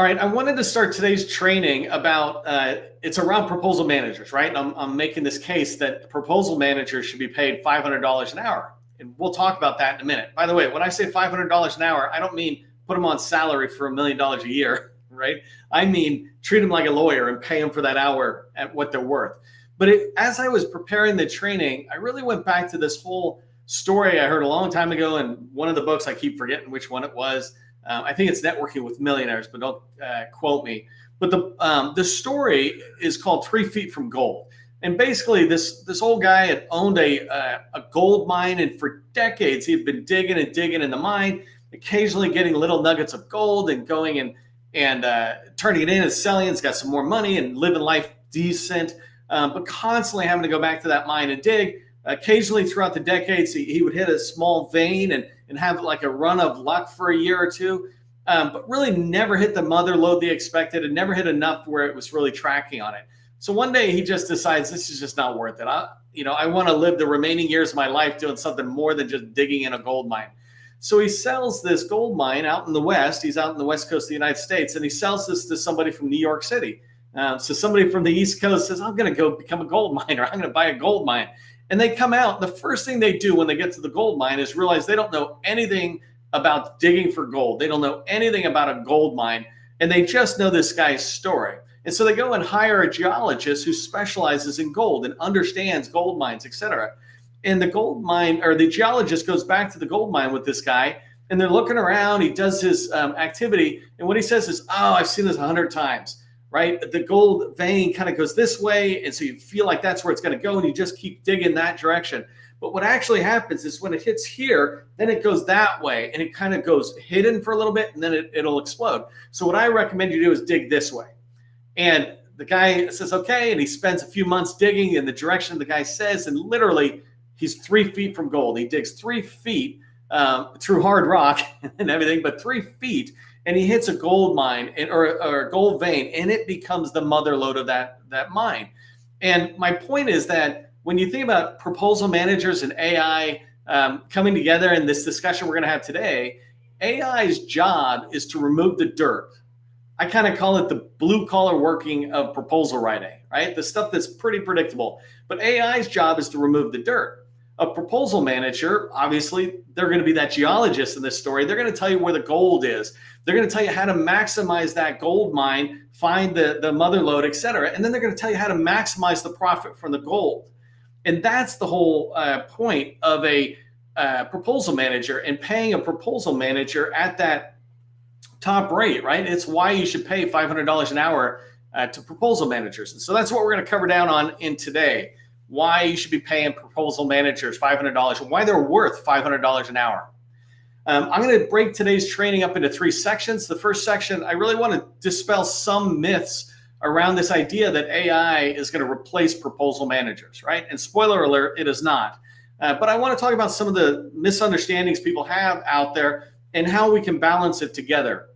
All right, I wanted to start today's training about, it's around proposal managers, right? I'm making this case that proposal managers should be paid $500 an hour. And we'll talk about that in a minute. By the way, when I say $500 an hour, I don't mean put them on salary for $1 million a year, right? I mean, treat them like a lawyer and pay them for that hour at what they're worth. But as I was preparing the training, I really went back to this whole story I heard a long time ago in one of the books. I keep forgetting which one it was. I think it's Networking with Millionaires, but don't quote me. But the story is called 3 Feet from Gold. And basically, this old guy had owned a gold mine, and for decades he had been digging and digging in the mine, occasionally getting little nuggets of gold and going and turning it in and selling it. He's got some more money and living life decent, but constantly having to go back to that mine and dig. Occasionally throughout the decades, he would hit a small vein and have like a run of luck for a year or two, but really never hit the mother lode they expected and never hit enough where it was really tracking on it. So one day he just decides this is just not worth it. I want to live the remaining years of my life doing something more than just digging in a gold mine. So he sells this gold mine out in the West. He's out in the West Coast of the United States, and he sells this to somebody from New York City. So somebody from the East Coast says, I'm going to go become a gold miner. I'm going to buy a gold mine. And they come out, and the first thing they do when they get to the gold mine is realize they don't know anything about digging for gold. They don't know anything about a gold mine, and they just know this guy's story. And so they go and hire a geologist who specializes in gold and understands gold mines, et cetera. And the gold mine, or the geologist, goes back to the gold mine with this guy, and they're looking around. He does his activity, and what he says is, oh, I've seen this 100 times. Right? The gold vein kind of goes this way. And so you feel like that's where it's going to go. And you just keep digging that direction. But what actually happens is when it hits here, then it goes that way. And it kind of goes hidden for a little bit, and then it'll explode. So what I recommend you do is dig this way. And the guy says, okay. And he spends a few months digging in the direction the guy says. And literally he's 3 feet from gold. He digs 3 feet through hard rock and everything, but 3 feet. And he hits a gold mine or a gold vein, and it becomes the mother lode of that mine. And my point is that when you think about proposal managers and AI coming together in this discussion we're going to have today, AI's job is to remove the dirt. I kind of call it the blue collar working of proposal writing, right? The stuff that's pretty predictable. But AI's job is to remove the dirt. A proposal manager, obviously, they're going to be that geologist in this story. They're going to tell you where the gold is. They're going to tell you how to maximize that gold mine, find the mother lode, et cetera. And then they're going to tell you how to maximize the profit from the gold. And that's the whole point of a proposal manager, and paying a proposal manager at that top rate, right? It's why you should pay $500 an hour to proposal managers. And so that's what we're going to cover down on in today. Why you should be paying proposal managers $500 and why they're worth $500 an hour. I'm going to break today's training up into 3 sections. The first section, I really want to dispel some myths around this idea that AI is going to replace proposal managers, right? And spoiler alert, it is not. But I want to talk about some of the misunderstandings people have out there and how we can balance it together.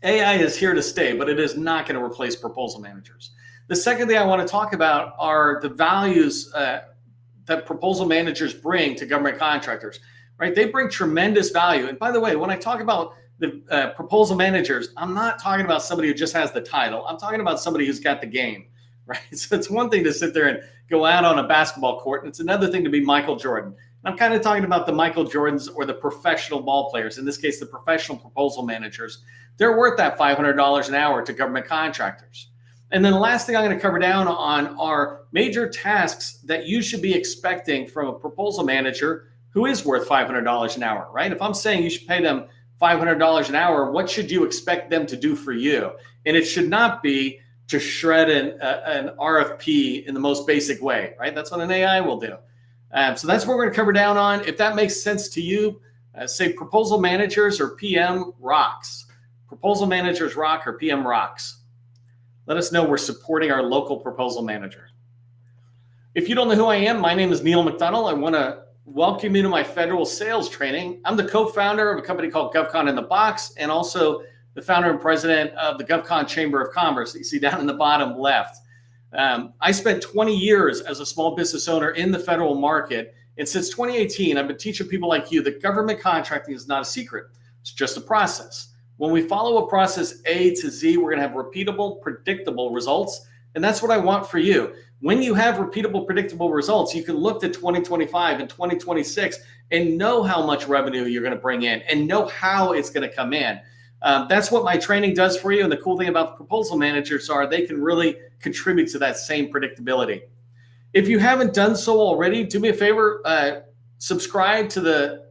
AI is here to stay, but it is not going to replace proposal managers. The second thing I want to talk about are the values that proposal managers bring to government contractors, right? They bring tremendous value. And by the way, when I talk about the proposal managers, I'm not talking about somebody who just has the title. I'm talking about somebody who's got the game, right? So it's one thing to sit there and go out on a basketball court, and it's another thing to be Michael Jordan. I'm kind of talking about the Michael Jordans or the professional ball players, in this case, the professional proposal managers. They're worth that $500 an hour to government contractors. And then the last thing I'm going to cover down on are major tasks that you should be expecting from a proposal manager who is worth $500 an hour, right? If I'm saying you should pay them $500 an hour, what should you expect them to do for you? And it should not be to shred an RFP in the most basic way, right? That's what an AI will do. So that's what we're going to cover down on. If that makes sense to you, say proposal managers or PM rocks. Proposal managers rock or PM rocks. Let us know we're supporting our local proposal manager. If you don't know who I am, my name is Neil McDonald. I want to welcome you to my federal sales training. I'm the co-founder of a company called GovCon in the Box, and also the founder and president of the GovCon Chamber of Commerce that you see down in the bottom left. I spent 20 years as a small business owner in the federal market. And since 2018, I've been teaching people like you that government contracting is not a secret. It's just a process. When we follow a process A to Z, we're going to have repeatable, predictable results. And that's what I want for you. When you have repeatable, predictable results, you can look to 2025 and 2026 and know how much revenue you're going to bring in and know how it's going to come in. That's what my training does for you. And the cool thing about the proposal managers are they can really contribute to that same predictability. If you haven't done so already, do me a favor, subscribe to the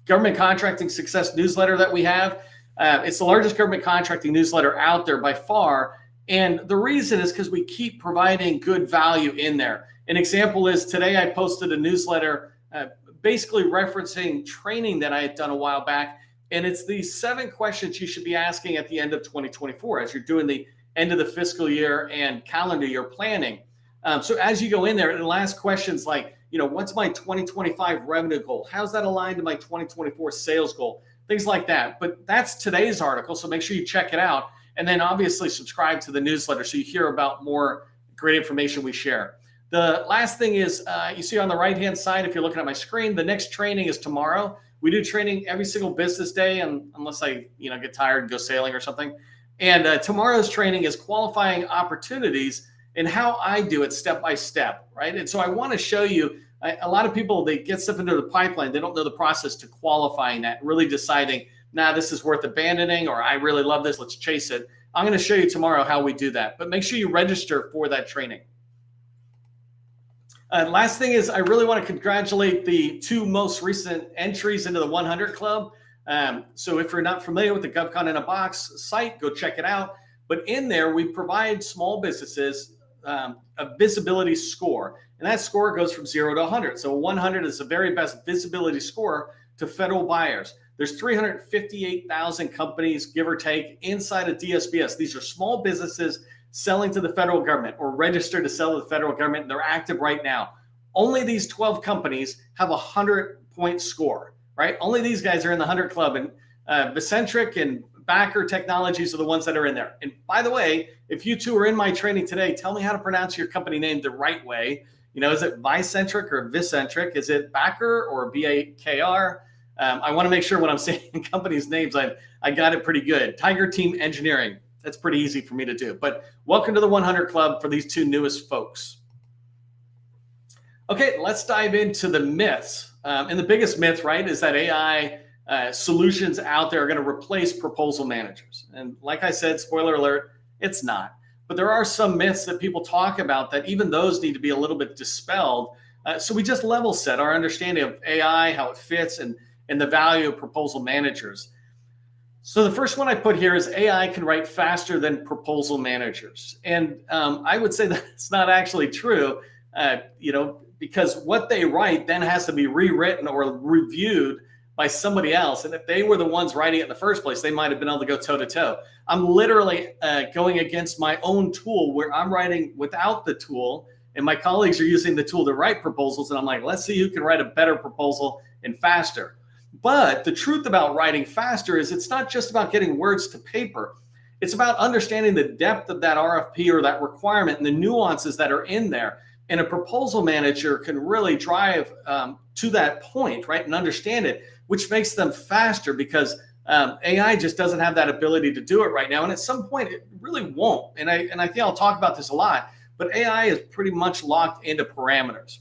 Government Contracting Success newsletter that we have. It's the largest government contracting newsletter out there by far. And the reason is because we keep providing good value in there. An example is today I posted a newsletter basically referencing training that I had done a while back. And it's these 7 questions you should be asking at the end of 2024 as you're doing the end of the fiscal year and calendar year planning. So as you go in there, it'll ask questions like, what's my 2025 revenue goal? How's that aligned to my 2024 sales goal? Things like that. But that's today's article, so make sure you check it out. And then obviously subscribe to the newsletter so you hear about more great information we share. The last thing is you see on the right-hand side, if you're looking at my screen, the next training is tomorrow. We do training every single business day, and unless I get tired and go sailing or something. And tomorrow's training is qualifying opportunities and how I do it step by step, right? And so I want to show you, a lot of people, they get stuff into the pipeline. They don't know the process to qualifying that, really deciding, this is worth abandoning, or I really love this, let's chase it. I'm going to show you tomorrow how we do that, but make sure you register for that training. Last thing is I really want to congratulate the 2 most recent entries into the 100 Club. So if you're not familiar with the GovCon in a Box site, go check it out. But in there, we provide small businesses a visibility score. And that score goes from 0 to 100. So 100 is the very best visibility score to federal buyers. There's 358,000 companies, give or take, inside of DSBS. These are small businesses selling to the federal government or registered to sell to the federal government, and they're active right now. Only these 12 companies have a 100-point score, right? Only these guys are in the 100 Club, and Vicentric and Backer Technologies are the ones that are in there. And by the way, if you 2 are in my training today, tell me how to pronounce your company name the right way. Is it Vicentric or Vicentric? Is it Backer or B-A-K-R? I want to make sure when I'm saying companies' names, I got it pretty good. Tiger Team Engineering. That's pretty easy for me to do. But welcome to the 100 Club for these 2 newest folks. Okay, let's dive into the myths. And the biggest myth, right, is that AI solutions out there are going to replace proposal managers. And like I said, spoiler alert, it's not. But there are some myths that people talk about that even those need to be a little bit dispelled. So we just level set our understanding of AI, how it fits, and the value of proposal managers. So the first one I put here is AI can write faster than proposal managers. And I would say that's not actually true, because what they write then has to be rewritten or reviewed by somebody else. And if they were the ones writing it in the first place, they might have been able to go toe to toe. I'm literally going against my own tool where I'm writing without the tool, and my colleagues are using the tool to write proposals. And I'm like, let's see who can write a better proposal and faster. But the truth about writing faster is it's not just about getting words to paper. It's about understanding the depth of that RFP or that requirement and the nuances that are in there. And a proposal manager can really drive to that point, right, and understand it, which makes them faster because AI just doesn't have that ability to do it right now. And at some point, it really won't. And I think I'll talk about this a lot, but AI is pretty much locked into parameters.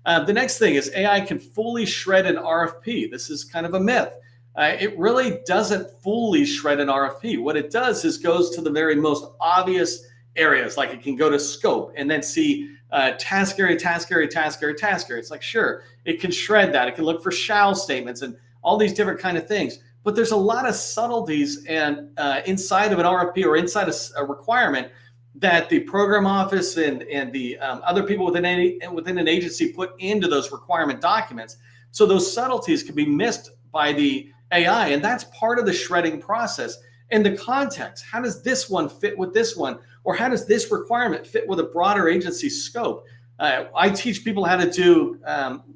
The next thing is AI can fully shred an RFP. This is kind of a myth. It really doesn't fully shred an RFP. What it does is goes to the very most obvious areas, like it can go to scope and then see task area, task area, task area, task area. It's like, sure, it can shred that. It can look for shall statements and all these different kind of things. But there's a lot of subtleties and inside of an RFP or inside a requirement that the program office and the other people within an agency put into those requirement documents. So those subtleties can be missed by the AI, and that's part of the shredding process. And the context, how does this one fit with this one? Or how does this requirement fit with a broader agency scope? I teach people how to do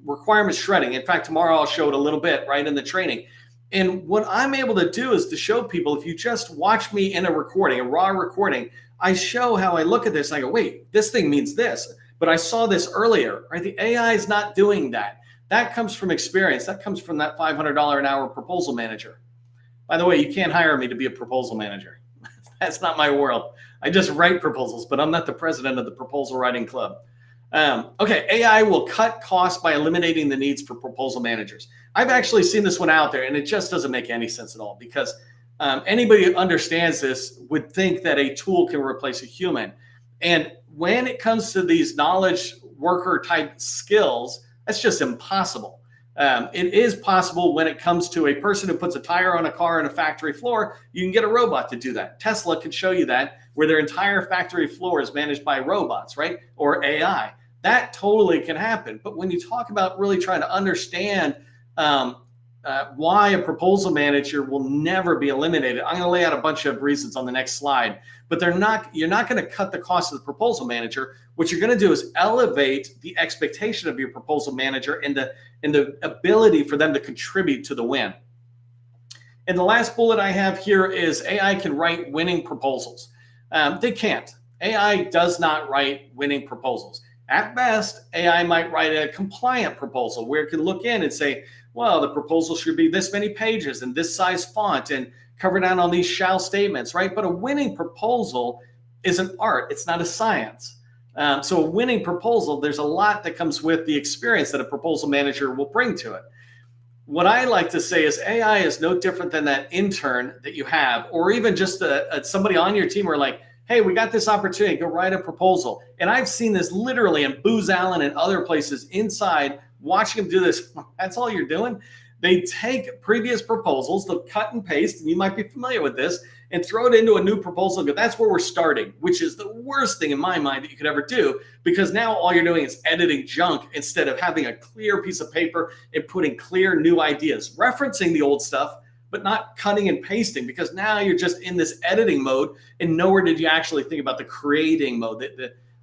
requirement shredding. In fact, tomorrow I'll show it a little bit right in the training. And what I'm able to do is to show people, if you just watch me in a recording, a raw recording, I show how I look at this. And I go, wait, this thing means this, but I saw this earlier, right? The AI is not doing that. That comes from experience. That comes from that $500 an hour proposal manager. By the way, you can't hire me to be a proposal manager. That's not my world. I just write proposals, but I'm not the president of the proposal writing club. Okay, AI will cut costs by eliminating the needs for proposal managers. I've actually seen this one out there, and it just doesn't make any sense at all, because anybody who understands this would think that a tool can replace a human. And when it comes to these knowledge worker type skills, that's just impossible. It is possible when it comes to a person who puts a tire on a car on a factory floor. You can get a robot to do that. Tesla can show you that, where their entire factory floor is managed by robots, right? Or AI. That totally can happen. But when you talk about really trying to understand why a proposal manager will never be eliminated, I'm going to lay out a bunch of reasons on the next slide. But you're not going to cut the cost of the proposal manager. What you're going to do is elevate the expectation of your proposal manager and the ability for them to contribute to the win. And the last bullet I have here is AI can write winning proposals. They can't. AI does not write winning proposals. At best, AI might write a compliant proposal where it can look in and say, well, the proposal should be this many pages and this size font and cover down on these shall statements, right? But a winning proposal is an art. It's not a science. So a winning proposal, there's a lot that comes with the experience that a proposal manager will bring to it. What I like to say is AI is no different than that intern that you have, or even just somebody on your team who are like, hey, we got this opportunity, go write a proposal. And I've seen this literally in Booz Allen and other places inside, watching them do this. That's all you're doing. They take previous proposals, they'll cut and paste, and you might be familiar with this, and throw it into a new proposal and go, that's where we're starting, which is the worst thing in my mind that you could ever do, because now all you're doing is editing junk instead of having a clear piece of paper and putting clear new ideas, referencing the old stuff, but not cutting and pasting, because now you're just in this editing mode and nowhere did you actually think about the creating mode,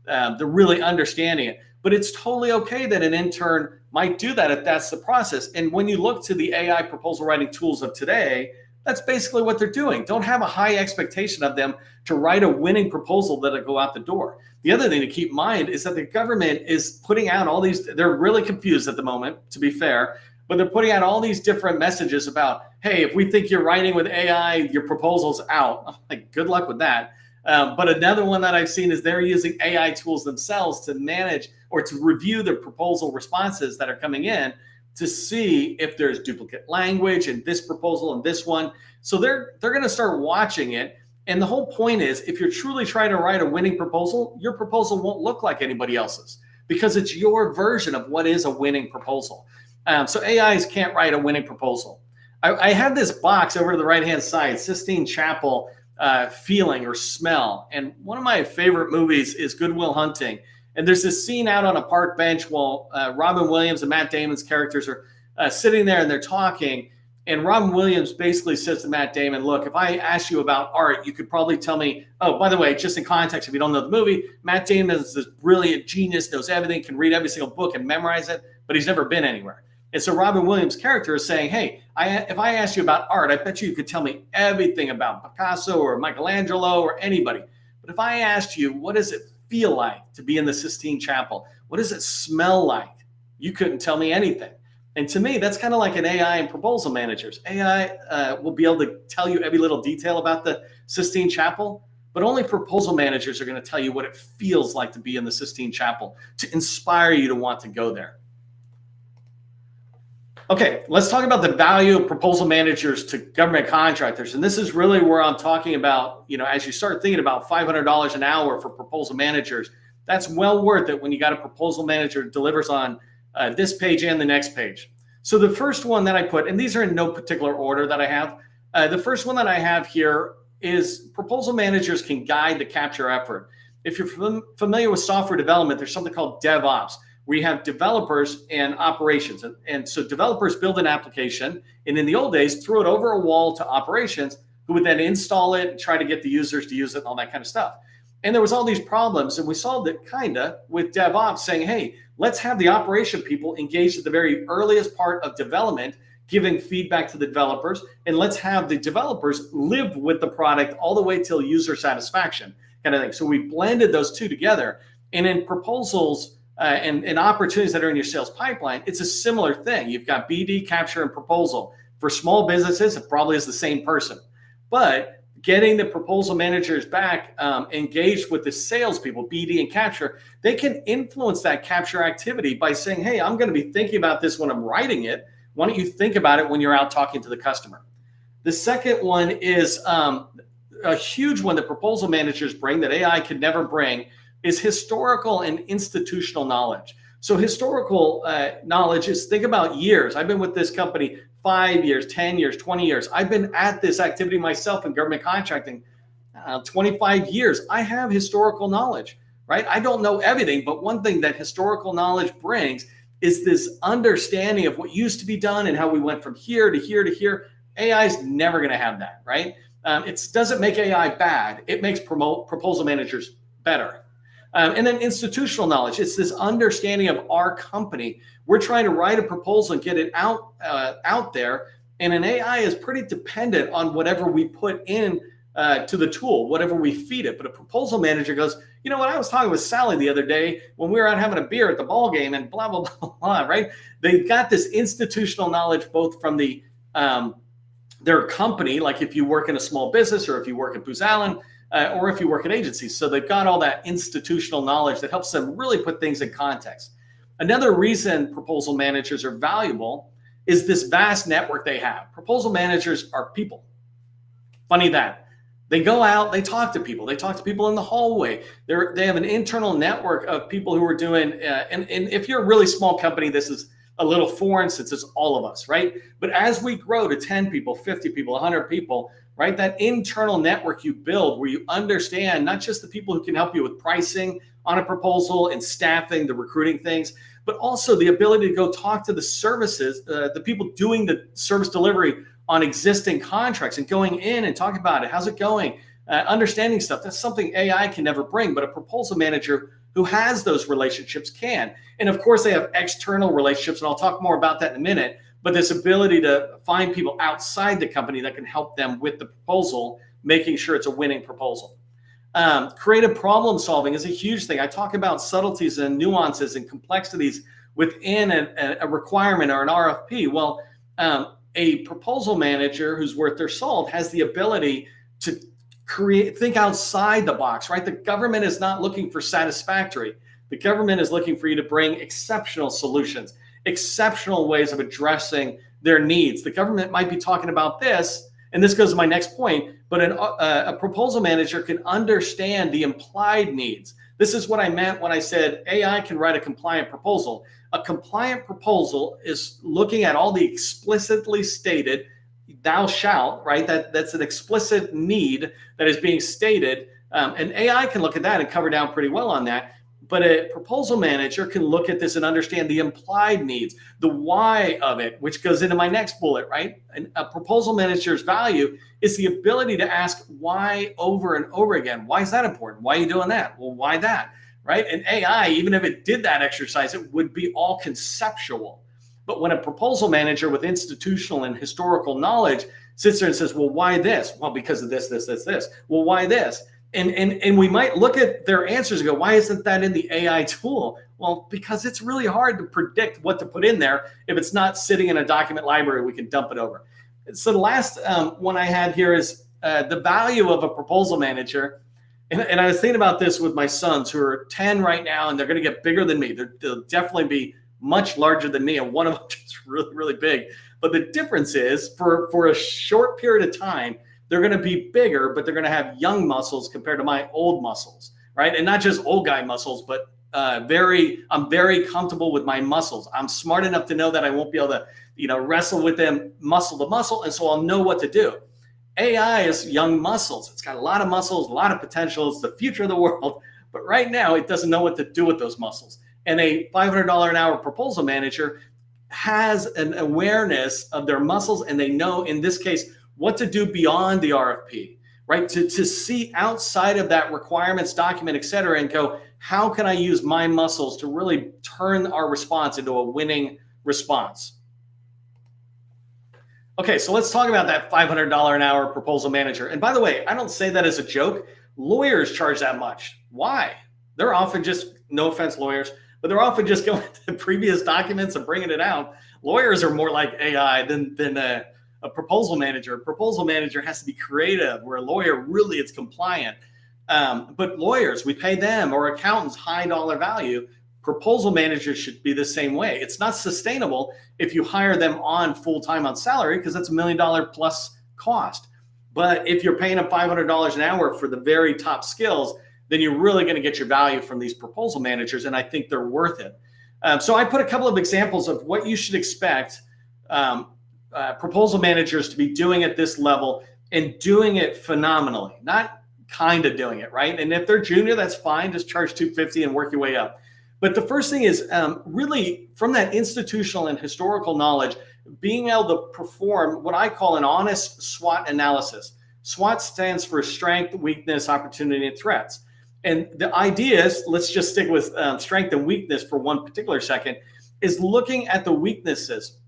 the really understanding it. But it's totally okay that an intern might do that if that's the process. And when you look to the AI proposal writing tools of today, that's basically what they're doing. Don't have a high expectation of them to write a winning proposal that'll go out the door. The other thing to keep in mind is that the government is putting out all these, they're really confused at the moment, to be fair, but they're putting out all these different messages about, hey, if we think you're writing with AI, your proposal's out. I'm like, good luck with that. But another one that I've seen is they're using AI tools themselves to manage or to review the proposal responses that are coming in to see if there's duplicate language in this proposal and this one. So they're going to start watching it. And the whole point is, if you're truly trying to write a winning proposal, your proposal won't look like anybody else's, because it's your version of what is a winning proposal. So AIs can't write a winning proposal. I have this box over to the right-hand side, Sistine Chapel feeling or smell. And one of my favorite movies is Good Will Hunting. And there's this scene out on a park bench while Robin Williams and Matt Damon's characters are sitting there and they're talking. And Robin Williams basically says to Matt Damon, look, if I ask you about art, you could probably tell me, oh, by the way, just in context, if you don't know the movie, Matt Damon is this brilliant genius, knows everything, can read every single book and memorize it, but he's never been anywhere. And so Robin Williams' character is saying, hey, if I asked you about art, I bet you could tell me everything about Picasso or Michelangelo or anybody. But if I asked you, what does it feel like to be in the Sistine Chapel? What does it smell like? You couldn't tell me anything. And to me, that's kind of like an AI and proposal managers. AI will be able to tell you every little detail about the Sistine Chapel, but only proposal managers are going to tell you what it feels like to be in the Sistine Chapel, to inspire you to want to go there. Okay, let's talk about the value of proposal managers to government contractors. And this is really where I'm talking about, as you start thinking about $500 an hour for proposal managers, that's well worth it when you got a proposal manager that delivers on this page and the next page. So the first one that I put, and these are in no particular order that I have, the first one that I have here is proposal managers can guide the capture effort. If you're familiar with software development, there's something called DevOps. We have developers and operations. And so developers build an application, and in the old days, threw it over a wall to operations, who would then install it and try to get the users to use it and all that kind of stuff. And there was all these problems, and we solved it with DevOps saying, hey, let's have the operation people engaged at the very earliest part of development, giving feedback to the developers, and let's have the developers live with the product all the way till user satisfaction kind of thing. So we blended those two together. And in proposals, and opportunities that are in your sales pipeline, it's a similar thing. You've got BD, capture, and proposal. For small businesses, it probably is the same person. But getting the proposal managers back engaged with the salespeople, BD and capture, they can influence that capture activity by saying, hey, I'm going to be thinking about this when I'm writing it. Why don't you think about it when you're out talking to the customer? The second one is a huge one that proposal managers bring that AI could never bring is historical and institutional knowledge. So historical knowledge is, think about years. I've been with this company 5 years, 10 years, 20 years. I've been at this activity myself in government contracting 25 years. I have historical knowledge, right? I don't know everything, but one thing that historical knowledge brings is this understanding of what used to be done and how we went from here to here to here. AI is never going to have that, right? It doesn't make AI bad. It makes proposal managers better. And then institutional knowledge. It's this understanding of our company. We're trying to write a proposal and get it out there. And an AI is pretty dependent on whatever we put in to the tool, whatever we feed it. But a proposal manager goes, you know what? I was talking with Sally the other day when we were out having a beer at the ball game and blah, blah, blah, blah, right? They've got this institutional knowledge both from the their company, like if you work in a small business or if you work at Booz Allen, or if you work at agencies. So they've got all that institutional knowledge that helps them really put things in context. Another reason proposal managers are valuable is this vast network they have. Proposal managers are people. Funny that. They go out, they talk to people. They talk to people in the hallway. They have an internal network of people who are doing, and if you're a really small company, this is a little foreign since it's all of us, right? But as we grow to 10 people, 50 people, 100 people, right? That internal network you build where you understand not just the people who can help you with pricing on a proposal and staffing, the recruiting things, but also the ability to go talk to the services, the people doing the service delivery on existing contracts and going in and talking about it. How's it going? Understanding stuff. That's something AI can never bring, but a proposal manager who has those relationships can. And of course, they have external relationships, and I'll talk more about that in a minute. But this ability to find people outside the company that can help them with the proposal, making sure it's a winning proposal. Creative problem solving is a huge thing. I talk about subtleties and nuances and complexities within a requirement or an RFP. Well, a proposal manager who's worth their salt has the ability to think outside the box, right? The government is not looking for satisfactory. The government is looking for you to bring exceptional solutions, exceptional ways of addressing their needs. The government might be talking about this, and this goes to my next point, but a proposal manager can understand the implied needs. This is what I meant when I said AI can write a compliant proposal. A compliant proposal is looking at all the explicitly stated thou shalt, right? That's an explicit need that is being stated. And AI can look at that and cover down pretty well on that. But a proposal manager can look at this and understand the implied needs, the why of it, which goes into my next bullet, right? And a proposal manager's value is the ability to ask why over and over again. Why is that important? Why are you doing that? Well, why that, right? And AI, even if it did that exercise, it would be all conceptual. But when a proposal manager with institutional and historical knowledge sits there and says, well, why this? Well, because of this, this, this, this. Well, why this? And we might look at their answers and go, why isn't that in the AI tool? Well, because it's really hard to predict what to put in there if it's not sitting in a document library we can dump it over. So the last one I had here is the value of a proposal manager. And I was thinking about this with my sons who are 10 right now, and they're going to get bigger than me. They'll definitely be much larger than me, and one of them is really, really big. But the difference is for a short period of time, they're going to be bigger, but they're going to have young muscles compared to my old muscles, right? And not just old guy muscles, but I'm very comfortable with my muscles. I'm smart enough to know that I won't be able to, wrestle with them muscle to muscle, and so I'll know what to do. AI is young muscles. It's got a lot of muscles, a lot of potential. It's the future of the world, but right now it doesn't know what to do with those muscles. And a $500 an hour proposal manager has an awareness of their muscles, and they know, in this case, what to do beyond the RFP, right? To see outside of that requirements document, et cetera, and go, how can I use my muscles to really turn our response into a winning response? Okay, so let's talk about that $500 an hour proposal manager. And by the way, I don't say that as a joke. Lawyers charge that much. Why? They're often just, no offense, lawyers, but they're often just going to previous documents and bringing it out. Lawyers are more like AI than a proposal manager. A proposal manager has to be creative, where a lawyer really it's compliant. But lawyers, we pay them, or accountants, high dollar value. Proposal managers should be the same way. It's not sustainable if you hire them on full-time on salary, because that's $1 million plus cost. But if you're paying them $500 an hour for the very top skills, then you're really going to get your value from these proposal managers, and I think they're worth it. So I put a couple of examples of what you should expect proposal managers to be doing at this level, and doing it phenomenally, not kind of doing it, right? And if they're junior, that's fine. Just charge $250 and work your way up. But the first thing is really from that institutional and historical knowledge, being able to perform what I call an honest SWOT analysis. SWOT stands for strength, weakness, opportunity, and threats. And the idea is, let's just stick with strength and weakness for one particular second, is looking at the weaknesses.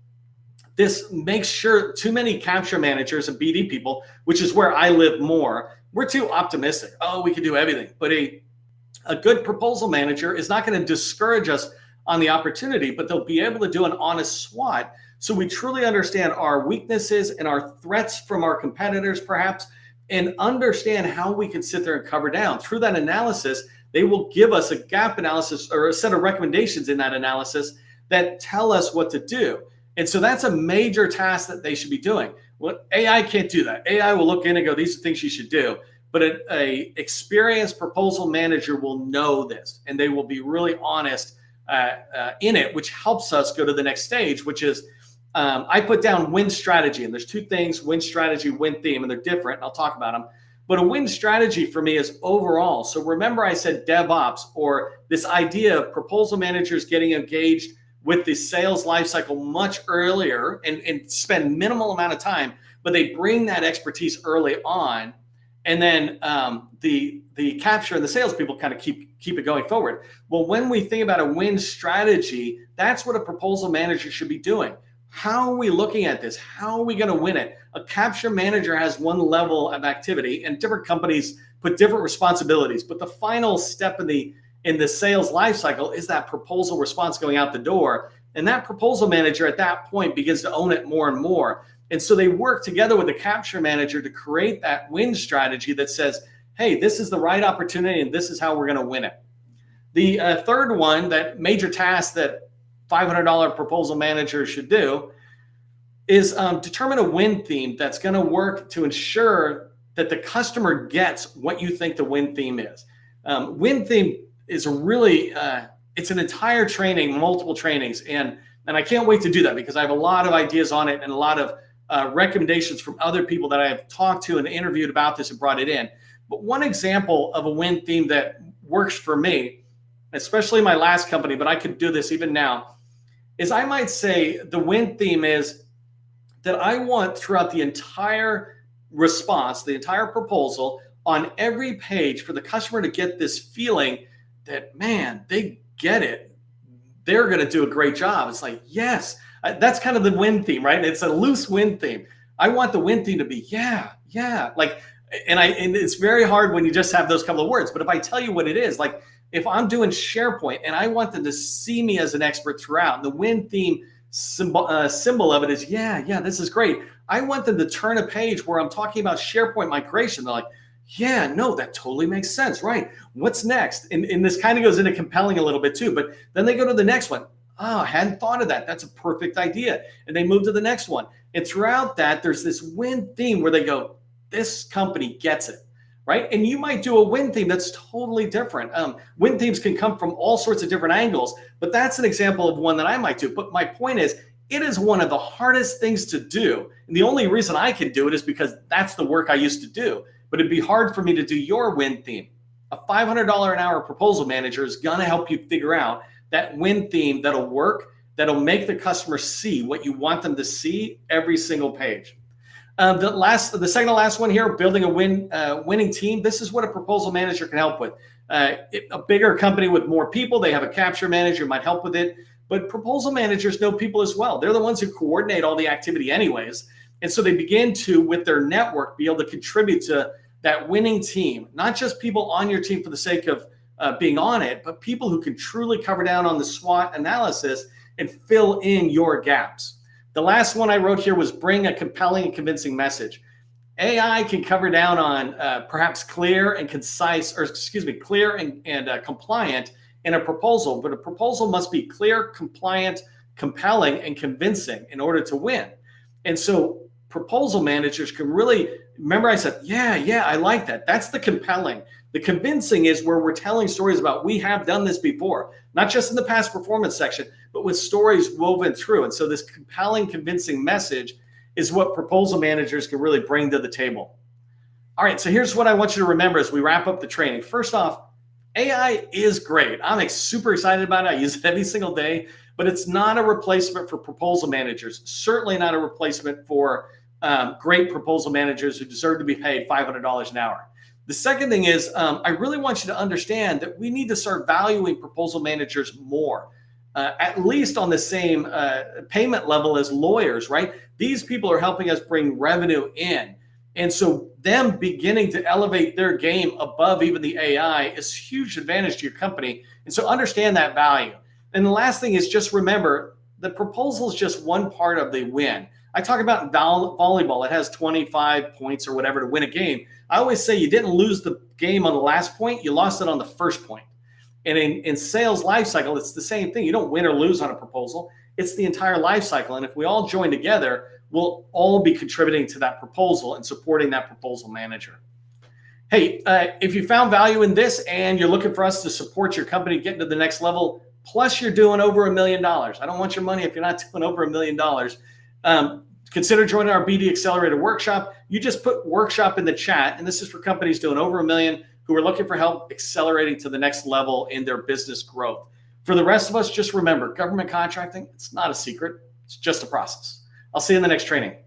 This makes sure too many capture managers and BD people, which is where I live more, we're too optimistic. Oh, we can do everything. But a good proposal manager is not going to discourage us on the opportunity, but they'll be able to do an honest SWOT. So we truly understand our weaknesses and our threats from our competitors, perhaps, and understand how we can sit there and cover down. Through that analysis, they will give us a gap analysis or a set of recommendations in that analysis that tell us what to do. And so that's a major task that they should be doing. Well, AI can't do that. AI will look in and go, these are things you should do. But a experienced proposal manager will know this, and they will be really honest in it, which helps us go to the next stage, which is I put down win strategy. And there's two things: win strategy, win theme, and they're different. And I'll talk about them. But a win strategy for me is overall. So remember I said DevOps, or this idea of proposal managers getting engaged with the sales lifecycle much earlier and spend minimal amount of time, but they bring that expertise early on. And then the capture and the salespeople kind of keep it going forward. Well, when we think about a win strategy, that's what a proposal manager should be doing. How are we looking at this? How are we going to win it? A capture manager has one level of activity, and different companies put different responsibilities. But the final step in the sales lifecycle is that proposal response going out the door. And that proposal manager at that point begins to own it more and more. And so they work together with the capture manager to create that win strategy that says, hey, this is the right opportunity and this is how we're going to win it. The third one, that major task that $500 proposal manager should do, is determine a win theme that's going to work to ensure that the customer gets what you think the win theme is. Win theme is really, it's an entire training, multiple trainings. And I can't wait to do that, because I have a lot of ideas on it and a lot of recommendations from other people that I have talked to and interviewed about this and brought it in. But one example of a win theme that works for me, especially my last company, but I could do this even now, is I might say the win theme is that I want throughout the entire response, the entire proposal, on every page for the customer to get this feeling that, man, they get it. They're going to do a great job. It's like, yes, that's kind of the win theme, right? It's a loose win theme. I want the win theme to be, yeah, like, and it's very hard when you just have those couple of words. But if I tell you what it is, like if I'm doing SharePoint and I want them to see me as an expert throughout, the win theme symbol of it is, yeah, this is great. I want them to turn a page where I'm talking about SharePoint migration. They're like, yeah, no, that totally makes sense, right? What's next? And this kind of goes into compelling a little bit too, but then they go to the next one. Oh, I hadn't thought of that. That's a perfect idea. And they move to the next one. And throughout that, there's this win theme where they go, this company gets it, right? And you might do a win theme that's totally different. Win themes can come from all sorts of different angles, but that's an example of one that I might do. But my point is, it is one of the hardest things to do. And the only reason I can do it is because that's the work I used to do. But it'd be hard for me to do your win theme. A $500 an hour proposal manager is going to help you figure out that win theme that'll work, that'll make the customer see what you want them to see every single page. The second to last one here, building a winning team. This is what a proposal manager can help with. A bigger company with more people, they have a capture manager, might help with it. But proposal managers know people as well. They're the ones who coordinate all the activity anyways. And so they begin to, with their network, be able to contribute to that winning team, not just people on your team for the sake of being on it, but people who can truly cover down on the SWOT analysis and fill in your gaps. The last one I wrote here was bring a compelling and convincing message. AI can cover down on perhaps clear and concise, or excuse me, clear and compliant in a proposal, but a proposal must be clear, compliant, compelling, and convincing in order to win. And so proposal managers can really, remember I said, yeah, I like that. That's the compelling. The convincing is where we're telling stories about we have done this before, not just in the past performance section, but with stories woven through. And so this compelling, convincing message is what proposal managers can really bring to the table. All right, so here's what I want you to remember as we wrap up the training. First off, AI is great. I'm super excited about it. I use it every single day, but it's not a replacement for proposal managers. Certainly not a replacement for great proposal managers who deserve to be paid $500 an hour. The second thing is I really want you to understand that we need to start valuing proposal managers more, at least on the same payment level as lawyers, right? These people are helping us bring revenue in. And so them beginning to elevate their game above even the AI is a huge advantage to your company. And so understand that value. And the last thing is just remember, the proposal is just one part of the win. I talk about volleyball. It has 25 points or whatever to win a game. I always say you didn't lose the game on the last point. You lost it on the first point. And in sales life cycle, it's the same thing. You don't win or lose on a proposal. It's the entire life cycle. And if we all join together, we'll all be contributing to that proposal and supporting that proposal manager. Hey, if you found value in this and you're looking for us to support your company getting to the next level, plus you're doing over $1 million. I don't want your money if you're not doing over $1 million. Consider joining our BD Accelerator workshop. You just put workshop in the chat, and this is for companies doing over $1 million who are looking for help accelerating to the next level in their business growth. For the rest of us, just remember, government contracting, it's not a secret. It's just a process. I'll see you in the next training.